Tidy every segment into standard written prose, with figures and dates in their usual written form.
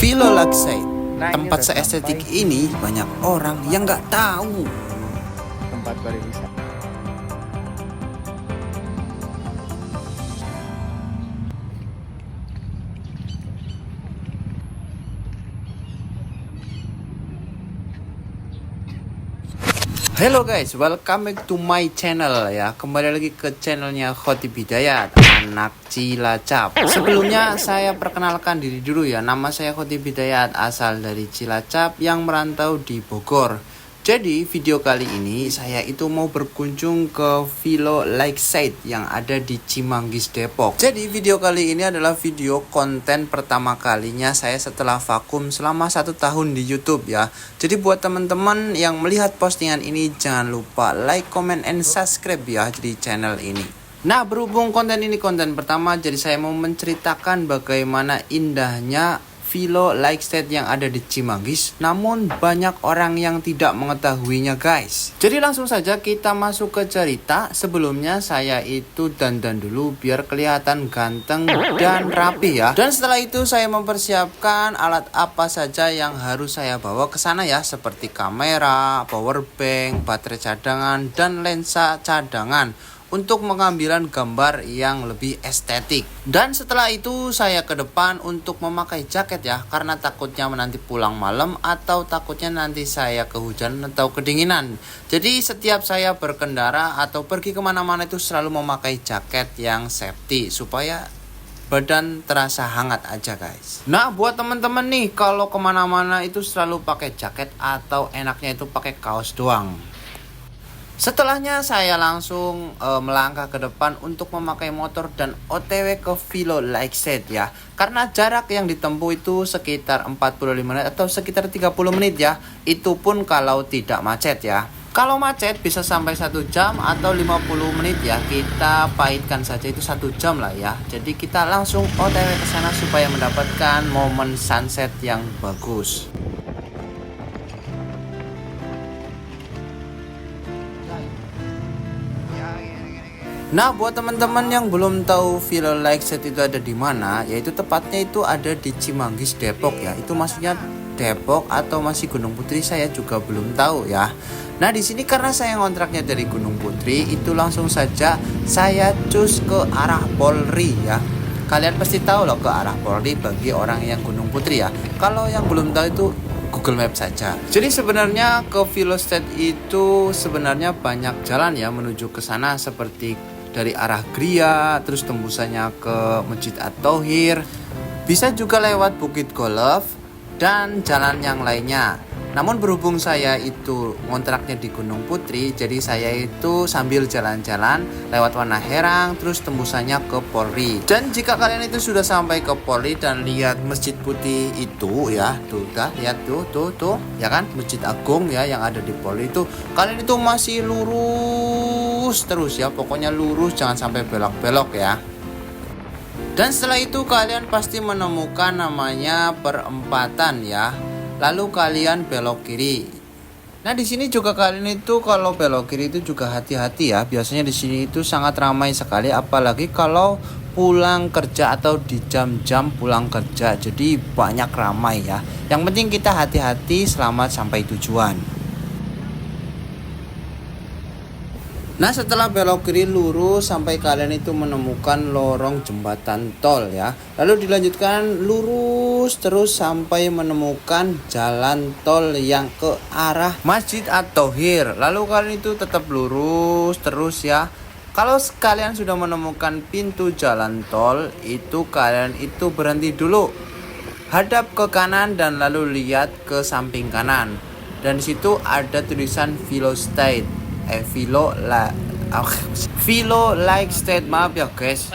Villa Lakeside. Nah, Tempat seestetik ini banyak orang yang nggak tahu. tempat pariwisata. Hello guys, welcome back to my channel ya. Kembali lagi ke channelnya Khotib Hidayat, anak Cilacap. Sebelumnya saya perkenalkan diri dulu ya. Nama saya Khotib Hidayat, asal dari Cilacap yang merantau di Bogor. Jadi video kali ini saya itu mau berkunjung ke Villa Lakeside yang ada di Cimanggis, Depok. Jadi video kali ini adalah video konten pertama kalinya saya setelah vakum selama 1 tahun di YouTube ya. Jadi buat teman-teman yang melihat postingan ini jangan lupa like, comment, and subscribe ya di channel ini. Nah, berhubung konten ini konten pertama, jadi saya mau menceritakan bagaimana indahnya Villa Lakeside yang ada di Cimanggis, namun banyak orang yang tidak mengetahuinya guys. Jadi langsung saja kita masuk ke cerita. Sebelumnya saya itu dandan dulu biar kelihatan ganteng dan rapi ya. Dan setelah itu saya mempersiapkan alat apa saja yang harus saya bawa ke sana ya, seperti kamera, power bank, baterai cadangan, dan lensa cadangan untuk pengambilan gambar yang lebih estetik. Dan setelah itu saya ke depan untuk memakai jaket ya, karena takutnya nanti pulang malam atau takutnya nanti saya kehujanan atau kedinginan. Jadi setiap saya berkendara atau pergi kemana-mana itu selalu memakai jaket yang safety supaya badan terasa hangat aja guys. Nah buat teman-teman nih, kalau kemana-mana itu selalu pakai jaket atau enaknya itu pakai kaos doang. Setelahnya saya langsung melangkah ke depan untuk memakai motor dan OTW ke Villa Lakeside ya. Karena jarak yang ditempuh itu sekitar 45 menit atau sekitar 30 menit ya. Itu pun kalau tidak macet ya. Kalau macet bisa sampai 1 jam atau 50 menit ya. Kita pahitkan saja itu 1 jam lah ya. Jadi kita langsung OTW ke sana supaya mendapatkan momen sunset yang bagus. Nah, buat teman-teman yang belum tahu Villa Lakeside itu ada di mana, yaitu tepatnya itu ada di Cimanggis, Depok ya. Itu maksudnya Depok atau masih Gunung Putri saya juga belum tahu ya. Nah, di sini karena saya ngontraknya dari Gunung Putri, itu langsung saja saya cus ke arah Polri ya. Kalian pasti tahu loh ke arah Polri bagi orang yang Gunung Putri ya. Kalau yang belum tahu itu Google Maps saja. Jadi sebenarnya ke Villa Lakeside itu sebenarnya banyak jalan ya menuju ke sana, seperti dari arah Gria, terus tembusannya ke Masjid At-Thohir, bisa juga lewat Bukit Golf dan jalan yang lainnya. Namun berhubung saya itu ngontraknya di Gunung Putri, jadi saya itu sambil jalan-jalan lewat Wana Herang, terus tembusannya ke Polri. Dan jika kalian itu sudah sampai ke Polri dan lihat Masjid Putih itu ya, tuh dah lihat tuh ya kan, Masjid Agung ya yang ada di Polri itu, kalian itu masih lurus terus ya, pokoknya lurus, jangan sampai belok-belok ya. Dan setelah itu kalian pasti menemukan namanya perempatan ya. Lalu kalian belok kiri. Nah, di sini juga kalian itu kalau belok kiri itu juga hati-hati ya. Biasanya di sini itu sangat ramai sekali, apalagi kalau pulang kerja atau di jam-jam pulang kerja. Jadi banyak ramai ya. Yang penting kita hati-hati selamat sampai tujuan. Nah, setelah belok kiri lurus sampai kalian itu menemukan lorong jembatan tol ya. Lalu dilanjutkan lurus terus sampai menemukan jalan tol yang ke arah Masjid At-Thohir. Lalu kalian itu tetap lurus terus ya. Kalau kalian sudah menemukan pintu jalan tol, itu kalian itu berhenti dulu. Hadap ke kanan dan lalu lihat ke samping kanan. Dan di situ ada tulisan Villa Lakeside. Villa Lakeside, maaf ya guys,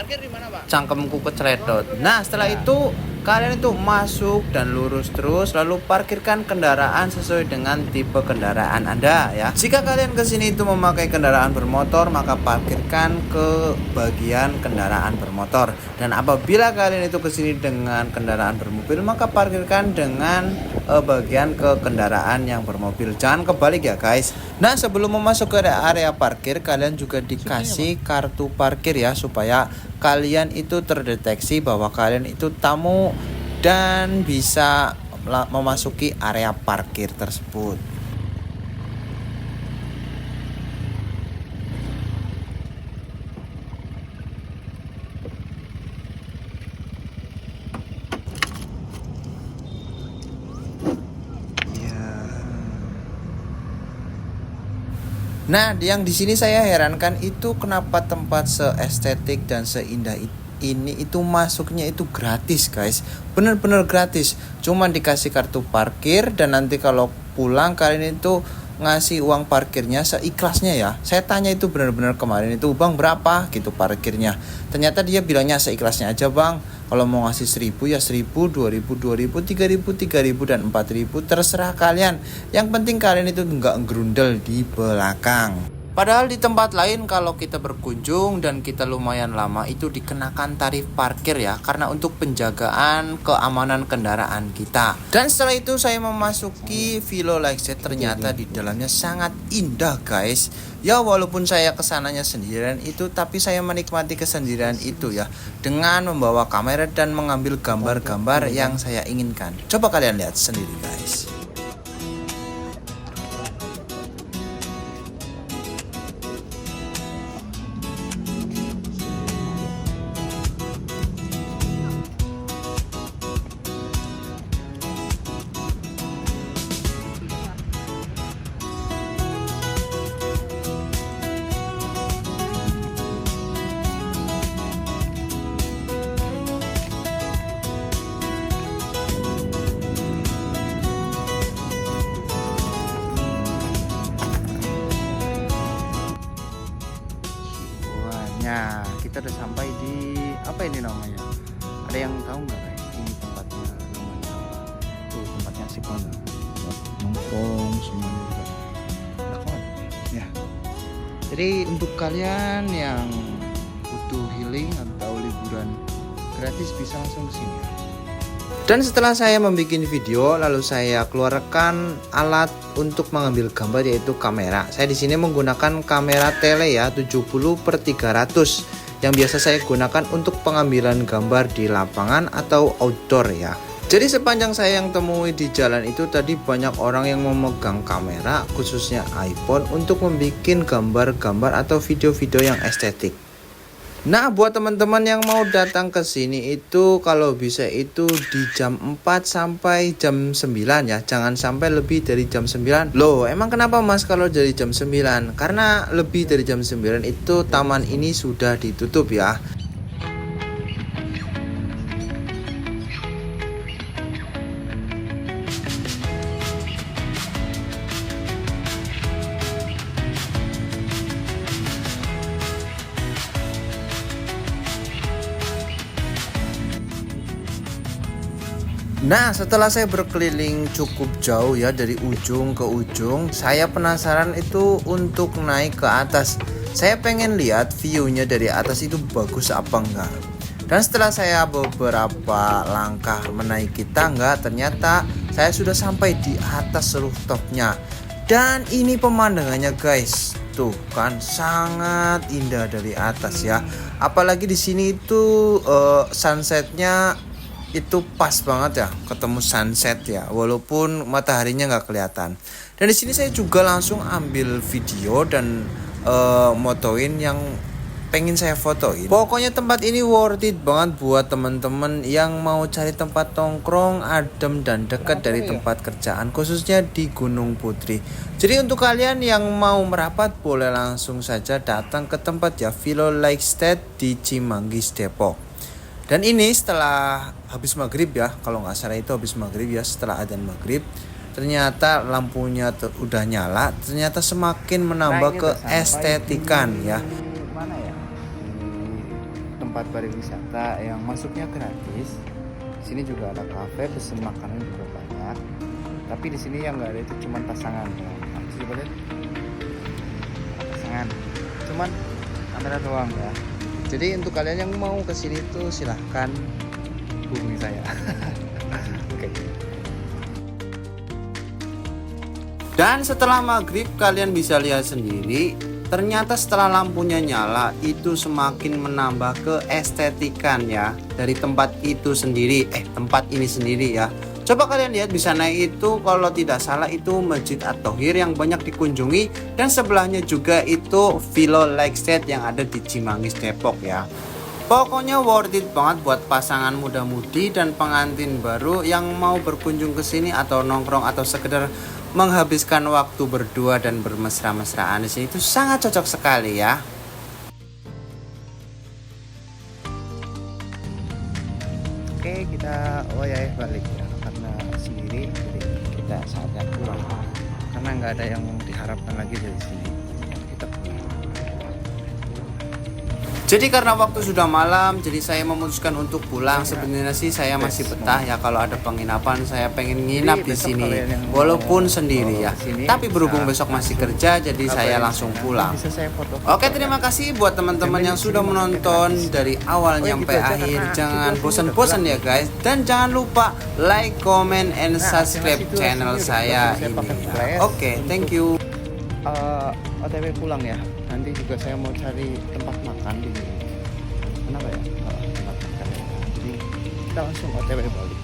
cangkemku keceredot. Nah, setelah itu kalian itu masuk dan lurus terus, lalu parkirkan kendaraan sesuai dengan tipe kendaraan Anda ya. Jika kalian kesini itu memakai kendaraan bermotor, maka parkirkan ke bagian kendaraan bermotor. Dan apabila kalian itu kesini dengan kendaraan bermobil, maka parkirkan dengan bagian ke kendaraan yang bermobil. Jangan kebalik ya guys. Nah, sebelum memasuki area parkir, kalian juga dikasih kartu parkir ya, supaya kalian itu terdeteksi bahwa kalian itu tamu dan bisa memasuki area parkir tersebut. Nah, yang di sini saya herankan itu kenapa tempat seestetik dan seindah ini itu masuknya itu gratis, guys. Bener-bener gratis. Cuman dikasih kartu parkir dan nanti kalau pulang kalian itu ngasih uang parkirnya seikhlasnya ya. Saya tanya itu bener-bener kemarin itu, "Bang, berapa?" gitu parkirnya. Ternyata dia bilangnya seikhlasnya aja, "Bang. Kalau mau ngasih 1.000 ya 1.000, 2.000, 2.000, 3.000, 3.000 dan 4.000 terserah kalian. Yang penting kalian itu nggak gerundel di belakang." Padahal di tempat lain kalau kita berkunjung dan kita lumayan lama itu dikenakan tarif parkir ya, karena untuk penjagaan keamanan kendaraan kita. Dan setelah itu saya memasuki Villa Lakeside, ternyata di dalamnya sangat indah, guys. Ya walaupun saya kesananya sendirian itu, tapi saya menikmati kesendirian itu ya, dengan membawa kamera dan mengambil gambar-gambar yang saya inginkan. Coba kalian lihat sendiri, guys. Nah, kita udah sampai di apa ini namanya? Ada yang tahu nggak, guys? Ini tempatnya namanya apa? Tuh tempatnya asik banget. Nongkrong semuanya juga. Enak banget. Ya. Jadi untuk kalian yang butuh healing atau liburan gratis bisa langsung ke sini. Dan setelah saya membuat video, lalu saya keluarkan alat untuk mengambil gambar yaitu kamera. Saya di sini menggunakan kamera tele ya 70/300 yang biasa saya gunakan untuk pengambilan gambar di lapangan atau outdoor ya. Jadi sepanjang saya yang temui di jalan itu tadi banyak orang yang memegang kamera khususnya iPhone untuk membuat gambar-gambar atau video-video yang estetik. Nah, buat teman-teman yang mau datang ke sini itu kalau bisa itu di jam 4 sampai jam 9 ya. Jangan sampai lebih dari jam 9. Loh, emang kenapa Mas kalau dari jam 9? Karena lebih dari jam 9 itu taman ini sudah ditutup ya. Nah, setelah saya berkeliling cukup jauh ya dari ujung ke ujung, saya penasaran itu untuk naik ke atas. Saya pengen lihat view-nya dari atas itu bagus apa enggak. Dan setelah saya beberapa langkah menaiki tangga, ternyata saya sudah sampai di atas rooftop-nya. Dan ini pemandangannya, guys. Tuh kan sangat indah dari atas ya. Apalagi di sini itu sunsetnya itu pas banget ya, ketemu sunset ya, walaupun mataharinya nggak kelihatan. Dan di sini saya juga langsung ambil video dan motoin yang pengen saya fotoin. Pokoknya tempat ini worth it banget buat teman-teman yang mau cari tempat nongkrong adem dan dekat dari tempat kerjaan, khususnya di Gunung Putri. Jadi untuk kalian yang mau merapat boleh langsung saja datang ke tempat ya, Villa Lakeside di Cimanggis, Depok. Dan ini setelah habis maghrib ya, kalau nggak salah itu habis maghrib ya, setelah adzan maghrib. Ternyata lampunya udah nyala, ternyata semakin menambah keestetikan ya. Mana ya? Tempat pariwisata yang masuknya gratis. Di sini juga ada kafe, pesen makanan juga banyak. Tapi di sini yang nggak ada itu cuma pasangan ya. Coba lihat. Pasangan. Cuman kamera doang ya. Jadi untuk kalian yang mau ke sini tuh silahkan hubungi saya. Oke. Dan setelah maghrib kalian bisa lihat sendiri, ternyata setelah lampunya nyala itu semakin menambah keestetikan ya dari tempat itu sendiri, tempat ini sendiri ya. Coba kalian lihat di sana itu, kalau tidak salah itu Masjid At-Thohir yang banyak dikunjungi, dan sebelahnya juga itu Villa Lakeside yang ada di Cimanggis, Depok ya. Pokoknya worth it banget buat pasangan muda-mudi dan pengantin baru yang mau berkunjung ke sini atau nongkrong atau sekedar menghabiskan waktu berdua dan bermesra-mesraan di sini, itu sangat cocok sekali ya. Oke, kita balik ya, karena sendiri jadi kita saatnya pulang karena nggak ada yang diharapkan lagi dari sini. Kita pulang. Jadi karena waktu sudah malam, jadi saya memutuskan untuk pulang. Sebenarnya sih saya masih betah ya, kalau ada penginapan saya pengen nginap di besok sini kalian yang walaupun mau sendiri ya. kesini Tapi berhubung bisa besok masih kerja, jadi saya langsung pulang. Bisa saya foto. Oke, terima kasih buat teman-teman yang sudah menonton dari awal sampai akhir. Jangan bosan-bosan ya guys, dan jangan lupa like, comment, and subscribe channel saya ini ya. Oke, thank you. OTW pulang ya. Nanti juga saya mau cari tempat makan di kenapa ya? Tempat makan. Jadi kita langsung OTW balik.